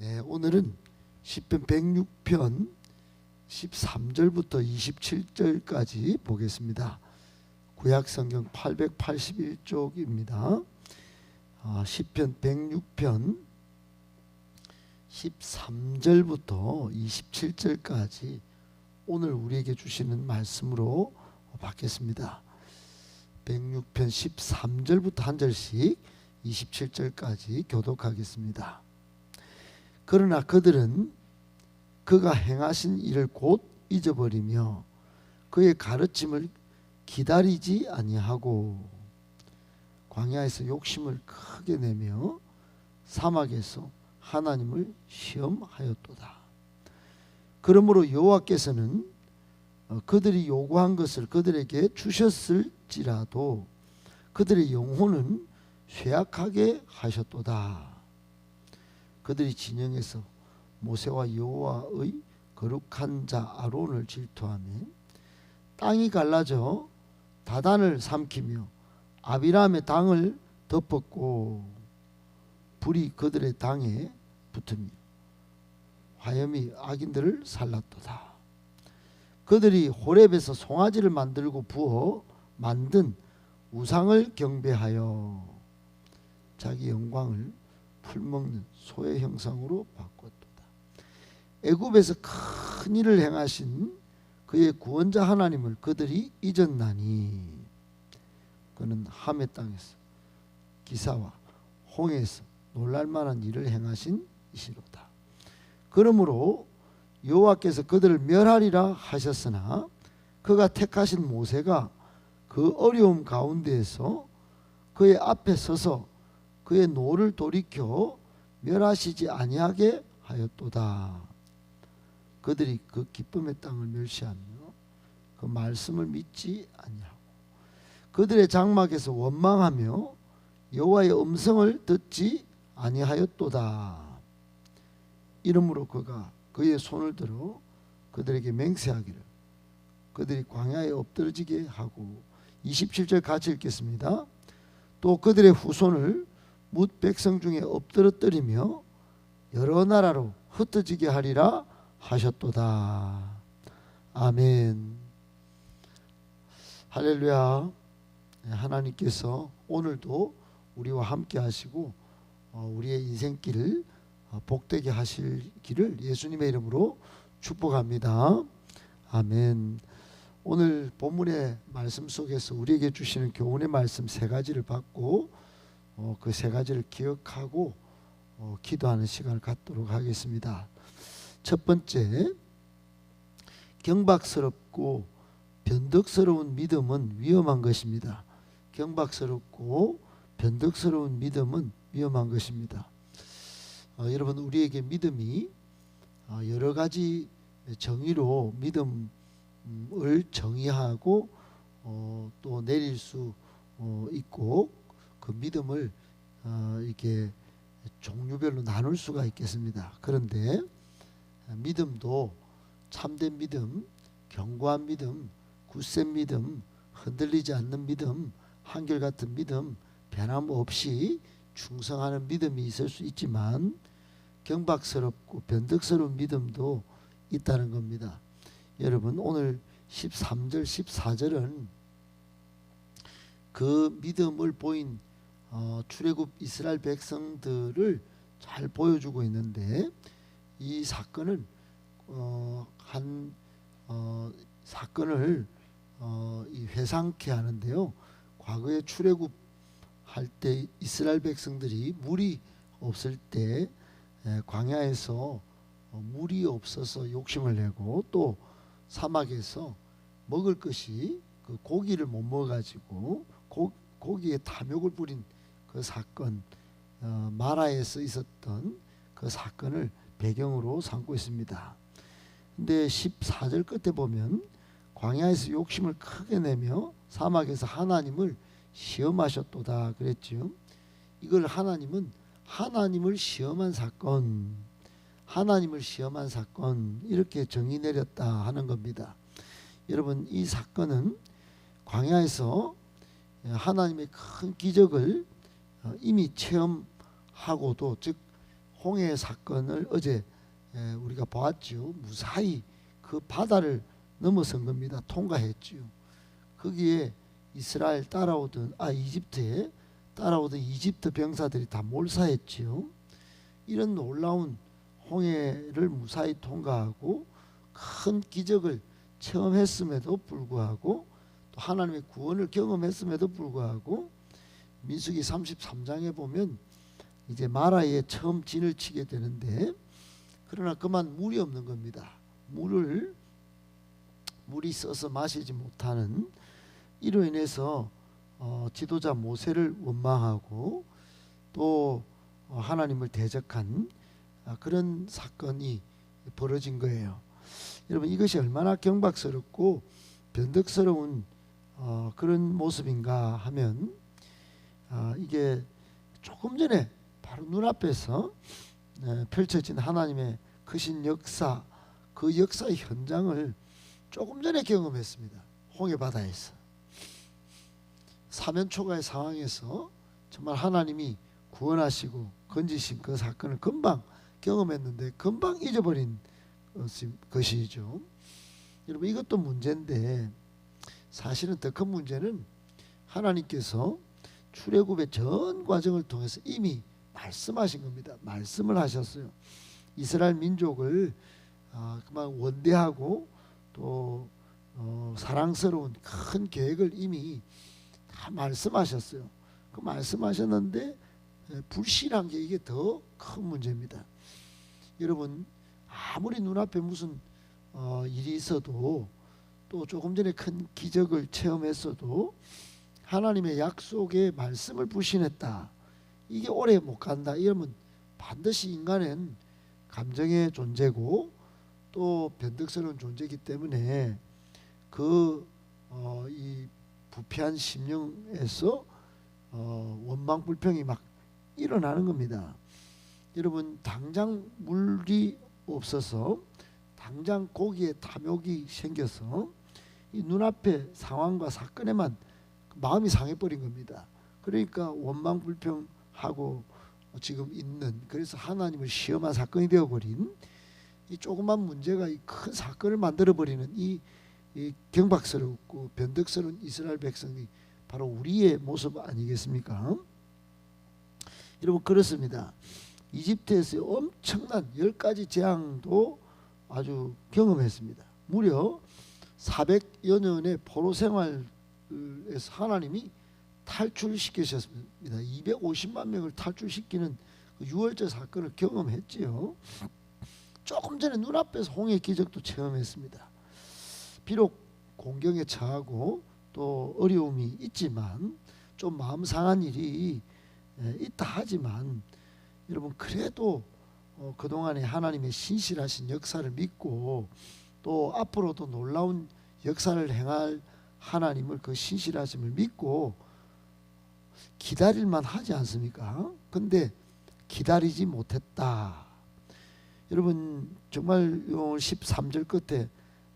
네, 오늘은 시편 106편 13절부터 27절까지 보겠습니다. 구약성경 881쪽입니다. 시편 106편 13절부터 27절까지 오늘 우리에게 주시는 말씀으로 받겠습니다. 106편 13절부터 한 절씩 27절까지 교독하겠습니다. 그러나 그들은 그가 행하신 일을 곧 잊어버리며 그의 가르침을 기다리지 아니하고 광야에서 욕심을 크게 내며 사막에서 하나님을 시험하였도다. 그러므로 여호와께서는 그들이 요구한 것을 그들에게 주셨을지라도 그들의 영혼은 쇠약하게 하셨도다. 그들이 진영에서 모세와 여호와의 거룩한 자 아론을 질투하며 땅이 갈라져 다단을 삼키며 아비람의 당을 덮었고 불이 그들의 당에 붙으며 화염이 악인들을 살랐도다. 그들이 호렙에서 송아지를 만들고 부어 만든 우상을 경배하여 자기 영광을 풀먹는 소의 형상으로 바꿨도다. 애굽에서 큰 일을 행하신 그의 구원자 하나님을 그들이 잊었나니 그는 함의 땅에서 기사와 홍해에서 놀랄만한 일을 행하신 이시로다. 그러므로 여호와께서 그들을 멸하리라 하셨으나 그가 택하신 모세가 그 어려움 가운데에서 그의 앞에 서서 그의 노를 돌이켜 멸하시지 아니하게 하였도다. 그들이 그 기쁨의 땅을 멸시하며 그 말씀을 믿지 아니하고 그들의 장막에서 원망하며 여호와의 음성을 듣지 아니하였도다. 이러므로 그가 그의 손을 들어 그들에게 맹세하기를 그들이 광야에 엎드러지게 하고 27절 같이 읽겠습니다. 또 그들의 후손을 뭇 백성 중에 엎드러뜨리며 여러 나라로 흩어지게 하리라 하셨도다. 아멘. 할렐루야. 하나님께서 오늘도 우리와 함께 하시고 우리의 인생길을 복되게 하시기를 예수님의 이름으로 축복합니다. 아멘. 오늘 본문의 말씀 속에서 우리에게 주시는 교훈의 말씀 세 가지를 받고 그 세 가지를 기억하고 기도하는 시간을 갖도록 하겠습니다. 첫 번째, 경박스럽고 변덕스러운 믿음은 위험한 것입니다. 경박스럽고 변덕스러운 믿음은 위험한 것입니다. 여러분, 우리에게 믿음이 여러 가지 정의로 믿음을 정의하고 또 내릴 수 있고 그 믿음을 이렇게 종류별로 나눌 수가 있겠습니다. 그런데 믿음도 참된 믿음, 견고한 믿음, 굳센 믿음, 흔들리지 않는 믿음, 한결같은 믿음, 변함없이 충성하는 믿음이 있을 수 있지만 경박스럽고 변덕스러운 믿음도 있다는 겁니다. 여러분, 오늘 13절, 14절은 그 믿음을 보인 출애굽 이스라엘 백성들을 잘 보여주고 있는데 이 사건은 사건을 회상케 하는데요. 과거에 출애굽 할 때 이스라엘 백성들이 물이 없을 때 광야에서 물이 없어서 욕심을 내고 또 사막에서 먹을 것이 그 고기를 못 먹어가지고 고기에 탐욕을 부린 그 사건, 마라에서 있었던 그 사건을 배경으로 삼고 있습니다. 근데 14절 끝에 보면 광야에서 욕심을 크게 내며 사막에서 하나님을 시험하셨도다 그랬죠. 이걸 하나님을 시험한 사건, 하나님을 시험한 사건 이렇게 정의 내렸다 하는 겁니다. 여러분, 이 사건은 광야에서 하나님의 큰 기적을 이미 체험하고도, 즉 홍해 사건을 어제 우리가 보았죠. 무사히 그 바다를 넘어선 겁니다. 통과했지요. 거기에 이스라엘 이집트에 따라오던 이집트 병사들이 다 몰사했지요. 이런 놀라운 홍해를 무사히 통과하고 큰 기적을 체험했음에도 불구하고 또 하나님의 구원을 경험했음에도 불구하고 민수기 33장에 보면 이제 마라에 처음 진을 치게 되는데, 그러나 그만 물이 없는 겁니다. 물이 써서 마시지 못하는, 이로 인해서 지도자 모세를 원망하고 또 하나님을 대적한 그런 사건이 벌어진 거예요. 여러분, 이것이 얼마나 경박스럽고 변덕스러운 그런 모습인가 하면, 이게 조금 전에 바로 눈앞에서 펼쳐진 하나님의 크신 역사, 그 역사의 현장을 조금 전에 경험했습니다. 홍해 바다에서 사면초가의 상황에서 정말 하나님이 구원하시고 건지신 그 사건을 금방 경험했는데 금방 잊어버린 것이죠. 여러분, 이것도 문제인데 사실은 더 큰 문제는 하나님께서 출애굽의 전 과정을 통해서 이미 말씀하신 겁니다. 말씀을 하셨어요. 이스라엘 민족을 그만 원대하고 또 사랑스러운 큰 계획을 이미 다 말씀하셨어요. 그 말씀하셨는데 불신한 게 이게 더 큰 문제입니다. 여러분, 아무리 눈앞에 무슨 일이 있어도 또 조금 전에 큰 기적을 체험했어도 하나님의 약속의 말씀을 불신했다, 이게 오래 못 간다, 이러면 반드시 인간은 감정의 존재고 또 변덕스러운 존재이기 때문에 이 부패한 심령에서 원망 불평이 막 일어나는 겁니다. 여러분, 당장 물이 없어서 당장 고기에 탐욕이 생겨서 이 눈앞의 상황과 사건에만 마음이 상해버린 겁니다. 그러니까 원망 불평하고 지금 있는, 그래서 하나님을 시험한 사건이 되어버린 이 조그만 문제가 이 큰 사건을 만들어버리는 이 경박스럽고 변덕스러운 이스라엘 백성이 바로 우리의 모습 아니겠습니까? 여러분, 그렇습니다. 이집트에서의 엄청난 10가지 재앙도 아주 경험했습니다. 무려 400여 년의 포로 생활에서 하나님이 탈출시키셨습니다. 250만 명을 탈출시키는 그 유월절 사건을 경험했지요. 조금 전에 눈앞에서 홍해 기적도 체험했습니다. 비록 공경에 처하고 또 어려움이 있지만, 좀 마음 상한 일이 있다 하지만, 여러분, 그래도 그동안에 하나님의 신실하신 역사를 믿고 또 앞으로도 놀라운 역사를 행할 하나님을, 그 신실하심을 믿고 기다릴만 하지 않습니까? 근데 기다리지 못했다. 여러분, 정말 오늘 13절 끝에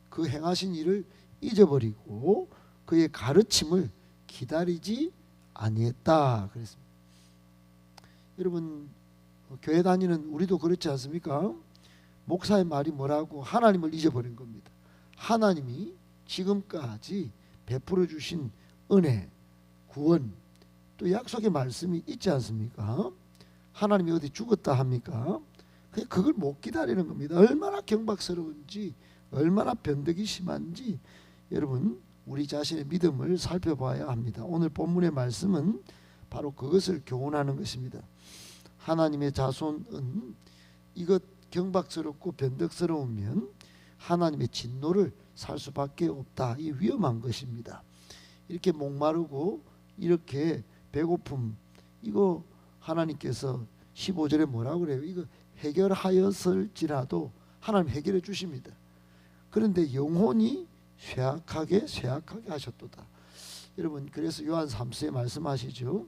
그 행하신 일을 잊어버리고 그의 가르침을 기다리지 아니했다 그랬습니다. 여러분, 교회 다니는 우리도 그렇지 않습니까? 목사의 말이 뭐라고? 하나님을 잊어버린 겁니다. 하나님이 지금까지 베풀어 주신 은혜, 구원, 또 약속의 말씀이 있지 않습니까? 하나님이 어디 죽었다 합니까? 그걸 못 기다리는 겁니다. 얼마나 경박스러운지, 얼마나 변덕이 심한지 여러분, 우리 자신의 믿음을 살펴봐야 합니다. 오늘 본문의 말씀은 바로 그것을 교훈하는 것입니다. 하나님의 자손은 이것 경박스럽고 변덕스러우면 하나님의 진노를 살 수밖에 없다. 이 위험한 것입니다. 이렇게 목마르고 이렇게 배고픔, 이거 하나님께서 15절에 뭐라고 그래요? 이거 해결하였을지라도 하나님 해결해 주십니다. 그런데 영혼이 쇠약하게 하셨도다. 여러분, 그래서 요한 3서에 말씀하시죠.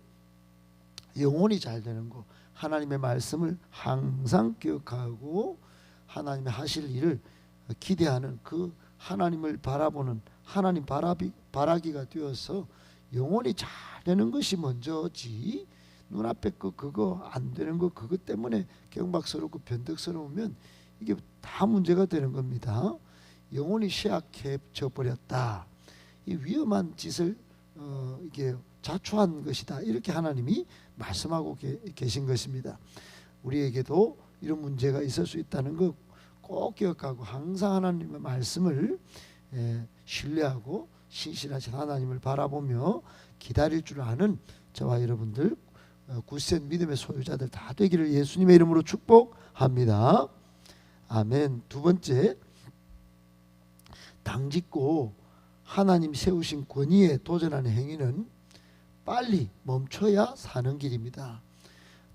영혼이 잘 되는 거, 하나님의 말씀을 항상 기억하고 하나님의 하실 일을 기대하는 그 하나님을 바라보는 하나님 바라기가 되어서 영혼이 잘 되는 것이 먼저지, 눈앞에 그거 안 되는 거 그것 때문에 경박스럽고 변덕스러우면 이게 다 문제가 되는 겁니다. 영혼이 쇠약해져 버렸다. 이 위험한 짓을 이게 자초한 것이다. 이렇게 하나님이 말씀하고 계신 것입니다. 우리에게도 이런 문제가 있을 수 있다는 거 꼭 기억하고 항상 하나님의 말씀을 신뢰하고 신실하신 하나님을 바라보며 기다릴 줄 아는 저와 여러분들 굳센 믿음의 소유자들 다 되기를 예수님의 이름으로 축복합니다. 아멘. 두 번째, 당짓고 하나님 세우신 권위에 도전하는 행위는 빨리 멈춰야 사는 길입니다.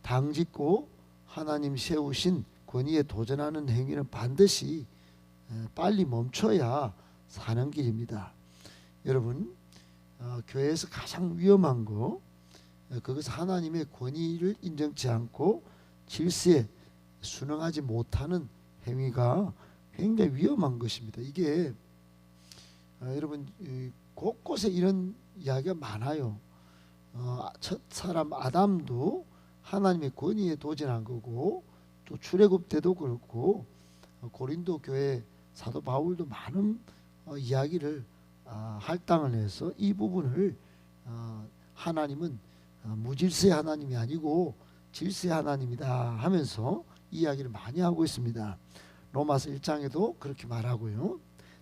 당짓고 하나님 세우신 권위에 도전하는 행위는 반드시 빨리 멈춰야 사는 길입니다. 여러분, 교회에서 가장 위험한 거, 그것은 하나님의 권위를 인정치 않고 질서에 순응하지 못하는 행위가 굉장히 위험한 것입니다. 이게 여러분 곳곳에 이런 이야기가 많아요. 첫 사람 아담도 하나님의 권위에 도전한 거고, 또 출애굽 때도 그렇고, 고린도 교회 사도 바울도 많은 이야기를 할당을 해서 이 부분을 하나님은 무질서의 하나님이 아니고 질서의 하나님이다 하면서 이야기를 많이 하고 있습니다. 로마서 1장에도 그렇게 말하고요.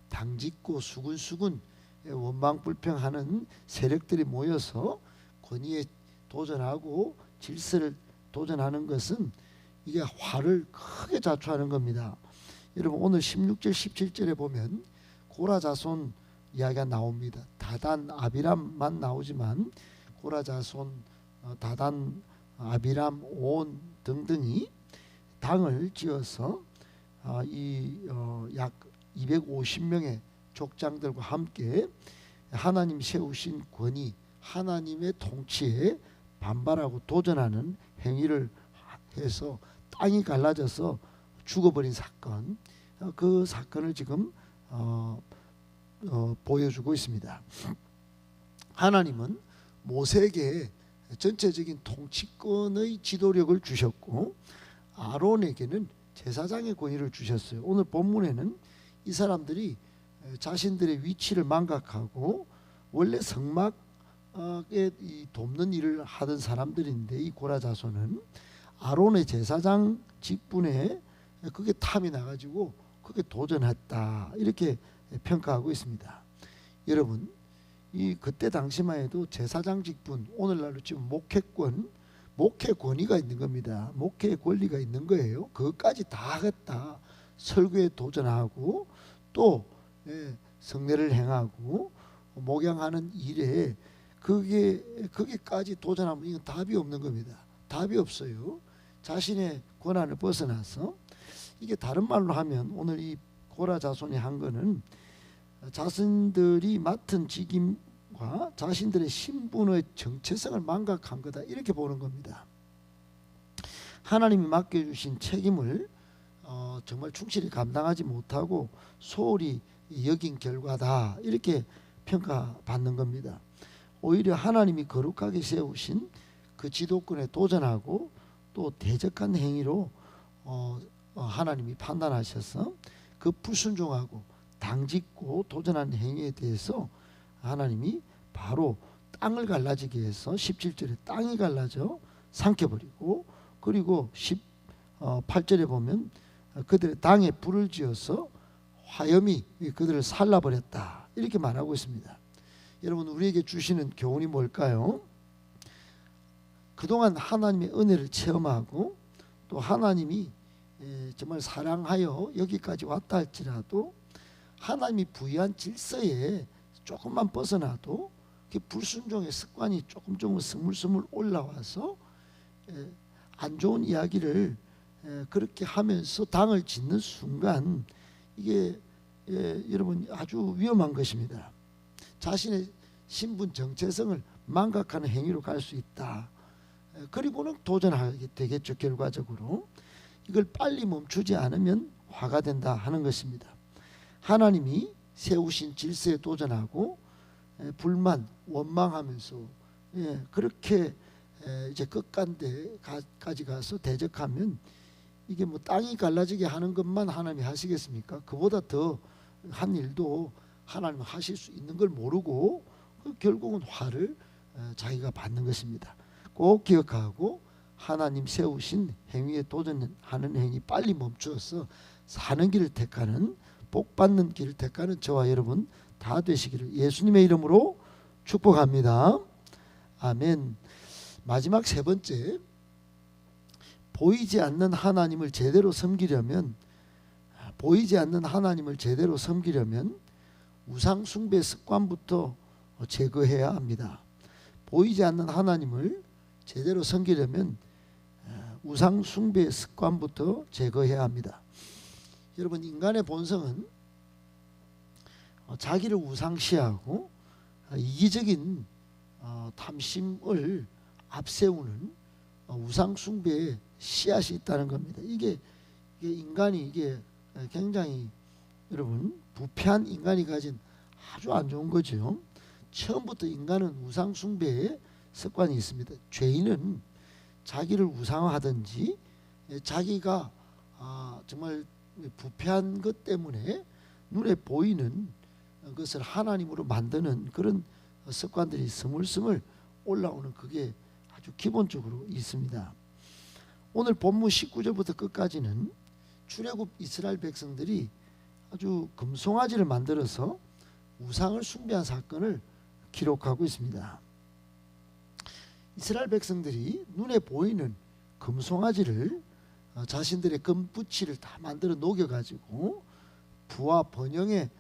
당짓고 수군수군 원망불평하는 세력들이 모여서 권위에 도전하고 질서를 도전하는 것은 이게 화를 크게 자초하는 겁니다. 여러분, 오늘 16절 17절에 보면 고라 자손 이야기가 나옵니다. 다단 아비람만 나오지만 고라 자손 다단 아비람 온 등등이 당을 지어서 약 250명의 족장들과 함께 하나님 세우신 권위, 하나님의 통치에 반발하고 도전하는 행위를 해서 땅이 갈라져서 죽어버린 사건, 그 사건을 지금 보여주고 있습니다. 하나님은 모세에게 전체적인 통치권의 지도력을 주셨고, 아론에게는 제사장의 권위를 주셨어요. 오늘 본문에는 이 사람들이 자신들의 위치를 망각하고 원래 성막에 돕는 일을 하던 사람들인데, 이 고라 자손은 아론의 제사장 직분에 그게 탐이 나가지고 그게 도전했다, 이렇게 평가하고 있습니다. 여러분, 이 그때 당시만 해도 제사장 직분, 오늘날로 지금 목회권, 목회 권위가 있는 겁니다. 목회의 권리가 있는 거예요. 그것까지 다 하겠다. 설교에 도전하고 또 성례를 행하고 목양하는 일에 거기까지 도전하면 이건 답이 없는 겁니다. 답이 없어요. 자신의 권한을 벗어나서, 이게 다른 말로 하면 오늘 이 고라 자손이 한 거는 자신들이 맡은 직임과 자신들의 신분의 정체성을 망각한 거다, 이렇게 보는 겁니다. 하나님이 맡겨주신 책임을 정말 충실히 감당하지 못하고 소홀히 여긴 결과다, 이렇게 평가받는 겁니다. 오히려 하나님이 거룩하게 세우신 그 지도권에 도전하고 또 대적한 행위로 하나님이 판단하셔서 그 불순종하고 당짓고 도전하는 행위에 대해서 하나님이 바로 땅을 갈라지게 해서 17절에 땅이 갈라져 삼켜버리고, 그리고 18절에 보면 그들의 땅에 불을 지어서 화염이 그들을 살라버렸다, 이렇게 말하고 있습니다. 여러분, 우리에게 주시는 교훈이 뭘까요? 그동안 하나님의 은혜를 체험하고 또 하나님이 정말 사랑하여 여기까지 왔다 할지라도 하나님이 부여한 질서에 조금만 벗어나도 불순종의 습관이 조금 스물스물 올라와서 안 좋은 이야기를 그렇게 하면서 당을 짓는 순간, 이게 여러분 아주 위험한 것입니다. 자신의 신분 정체성을 망각하는 행위로 갈 수 있다. 그리고는 도전하게 되겠죠. 결과적으로 이걸 빨리 멈추지 않으면 화가 된다 하는 것입니다. 하나님이 세우신 질서에 도전하고 불만, 원망하면서 그렇게 이제 끝간데까지 가서 대적하면 이게 뭐 땅이 갈라지게 하는 것만 하나님이 하시겠습니까? 그보다 더 한 일도 하나님 하실 수 있는 걸 모르고 결국은 화를 자기가 받는 것입니다. 꼭 기억하고 하나님 세우신 행위에 도전하는 행위 빨리 멈추어서 사는 길을 택하는, 복 받는 길을 택하는 저와 여러분 다 되시기를 예수님의 이름으로 축복합니다. 아멘. 마지막 세 번째, 보이지 않는 하나님을 제대로 섬기려면 우상 숭배 습관부터 제거해야 합니다. 보이지 않는 하나님을 제대로 섬기려면 우상 숭배 습관부터 제거해야 합니다. 여러분, 인간의 본성은 자기를 우상시하고 이기적인 탐심을 앞세우는 우상 숭배의 씨앗이 있다는 겁니다. 이게 인간이 굉장히 여러분 부패한 인간이 가진 아주 안 좋은 거죠. 처음부터 인간은 우상 숭배의 습관이 있습니다. 죄인은 자기를 우상화하든지 자기가 정말 부패한 것 때문에 눈에 보이는 것을 하나님으로 만드는 그런 습관들이 스물스물 올라오는, 그게 아주 기본적으로 있습니다. 오늘 본문 19절부터 끝까지는 출애굽 이스라엘 백성들이 아주 금송아지를 만들어서 우상을 숭배한 사건을 기록하고 있습니다. 이스라엘 백성들이 눈에 보이는 금송아지를 자신들의 금붙이를 다 만들어 녹여가지고 부와 번영의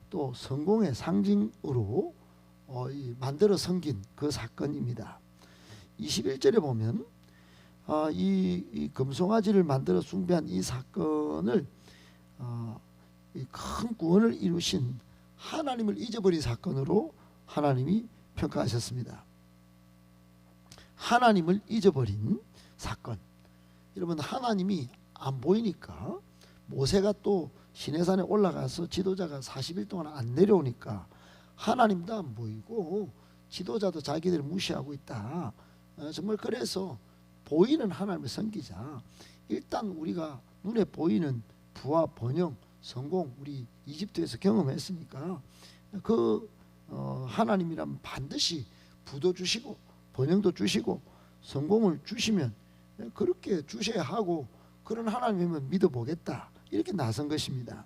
또 성공의 상징으로 만들어 섬긴 그 사건입니다. 21절에 보면 이 금송아지를 만들어 숭배한 이 사건을 큰 구원을 이루신 하나님을 잊어버린 사건으로 하나님이 평가하셨습니다. 하나님을 잊어버린 사건. 여러분, 하나님이 안 보이니까 모세가 또 시내산에 올라가서 지도자가 40일 동안 안 내려오니까 하나님도 안 보이고 지도자도 자기들을 무시하고 있다. 정말 그래서 보이는 하나님을 섬기자. 일단 우리가 눈에 보이는 부와 번영, 성공, 우리 이집트에서 경험했으니까 그 하나님이라면 반드시 부도 주시고 번영도 주시고 성공을 주시면 그렇게 주셔야 하고, 그런 하나님이면 믿어보겠다, 이렇게 나선 것입니다.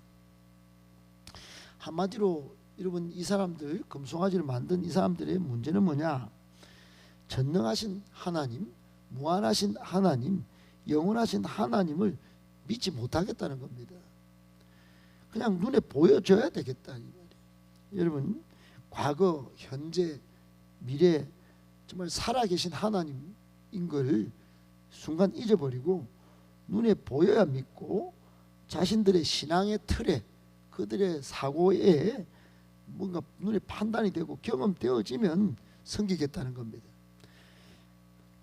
한마디로 여러분, 이 사람들, 금송아지를 만든 이 사람들의 문제는 뭐냐? 전능하신 하나님, 무한하신 하나님, 영원하신 하나님을 믿지 못하겠다는 겁니다. 그냥 눈에 보여줘야 되겠다, 이 말이에요. 여러분, 과거, 현재, 미래 정말 살아계신 하나님인 걸 순간 잊어버리고 눈에 보여야 믿고, 자신들의 신앙의 틀에, 그들의 사고에 뭔가 눈에 판단이 되고 경험되어지면 섬기겠다는 겁니다.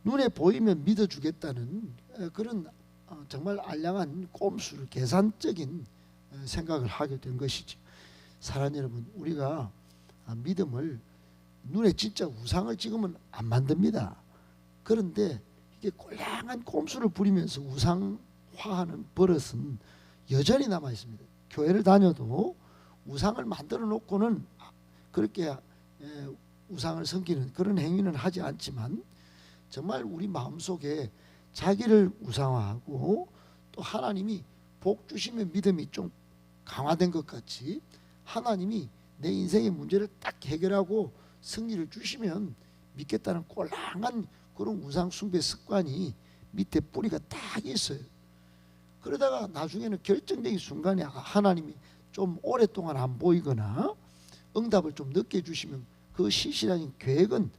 눈에 보이면 믿어주겠다는 그런 정말 알량한 꼼수를, 계산적인 생각을 하게 된 것이죠. 사랑하는 여러분, 우리가 믿음을 눈에 진짜 우상을 찍으면 안 만듭니다. 그런데 이게 꼴량한 꼼수를 부리면서 우상화하는 버릇은 여전히 남아 있습니다. 교회를 다녀도 우상을 만들어 놓고는 그렇게 우상을 섬기는 그런 행위는 하지 않지만, 정말 우리 마음속에 자기를 우상화하고 또 하나님이 복 주시면 믿음이 좀 강화된 것 같이 하나님이 내 인생의 문제를 딱 해결하고 승리를 주시면 믿겠다는 꼴랑한 그런 우상 숭배 습관이 밑에 뿌리가 딱 있어요. 그러다가 나중에는 결정적인 순간에 하나님이 좀 오랫동안 안 보이거나 응답을 좀 늦게 주시면 그 시시라는 계획은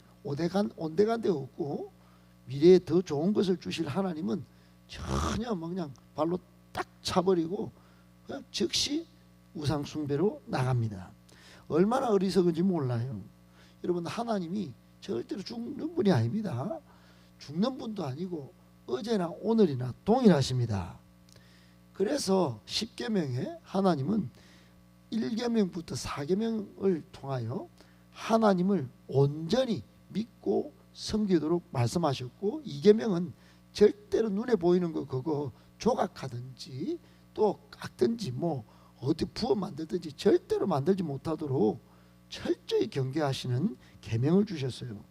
온데간데 없고, 미래에 더 좋은 것을 주실 하나님은 전혀 그냥 발로 딱 차버리고 그냥 즉시 우상 숭배로 나갑니다. 얼마나 어리석은지 몰라요. 여러분, 하나님이 절대로 죽는 분이 아닙니다. 죽는 분도 아니고 어제나 오늘이나 동일하십니다. 그래서 10계명에 하나님은 1계명부터 4계명을 통하여 하나님을 온전히 믿고 섬기도록 말씀하셨고, 이계명은 절대로 눈에 보이는 거 그거 조각하든지 또 깎든지 뭐 어디 부어 만들든지 절대로 만들지 못하도록 철저히 경계하시는 계명을 주셨어요.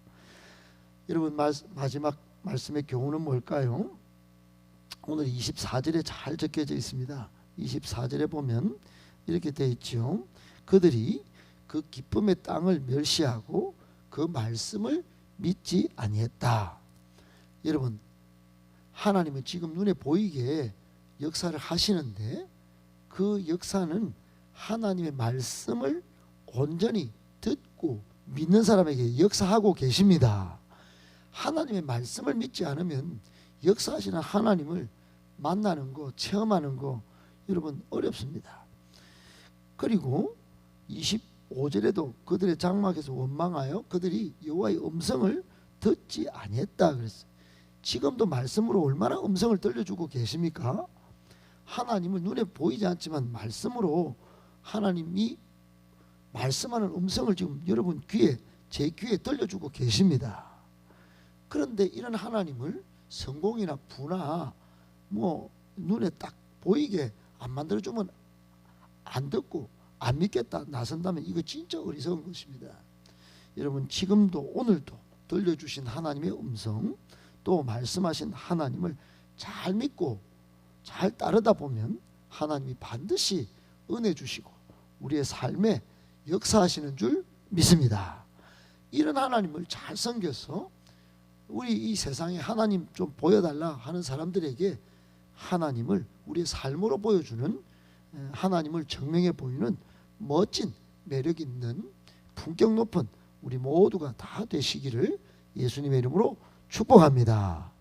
여러분, 마지막 말씀의 교훈은 뭘까요? 오늘 24절에 잘 적혀져 있습니다. 24절에 보면 이렇게 되어 있죠. 그들이 그 기쁨의 땅을 멸시하고 그 말씀을 믿지 아니했다. 여러분, 하나님은 지금 눈에 보이게 역사를 하시는데 그 역사는 하나님의 말씀을 온전히 듣고 믿는 사람에게 역사하고 계십니다. 하나님의 말씀을 믿지 않으면 역사하시는 하나님을 만나는 거, 체험하는 거 여러분 어렵습니다. 그리고 25절에도 그들의 장막에서 원망하여 그들이 여호와의 음성을 듣지 아니했다 그랬어요. 지금도 말씀으로 얼마나 음성을 들려주고 계십니까? 하나님은 눈에 보이지 않지만 말씀으로 하나님이 말씀하는 음성을 지금 여러분 귀에, 제 귀에 들려주고 계십니다. 그런데 이런 하나님을 성공이나 부나 뭐 눈에 딱 보이게 안 만들어주면 안 듣고 안 믿겠다 나선다면 이거 진짜 어리석은 것입니다. 여러분, 지금도 오늘도 들려주신 하나님의 음성, 또 말씀하신 하나님을 잘 믿고 잘 따르다 보면 하나님이 반드시 은혜 주시고 우리의 삶에 역사하시는 줄 믿습니다. 이런 하나님을 잘 섬겨서 우리 이 세상에 하나님 좀 보여달라 하는 사람들에게 하나님을 우리의 삶으로 보여주는, 하나님을 증명해 보이는 멋진 매력 있는 품격 높은 우리 모두가 다 되시기를 예수님의 이름으로 축복합니다.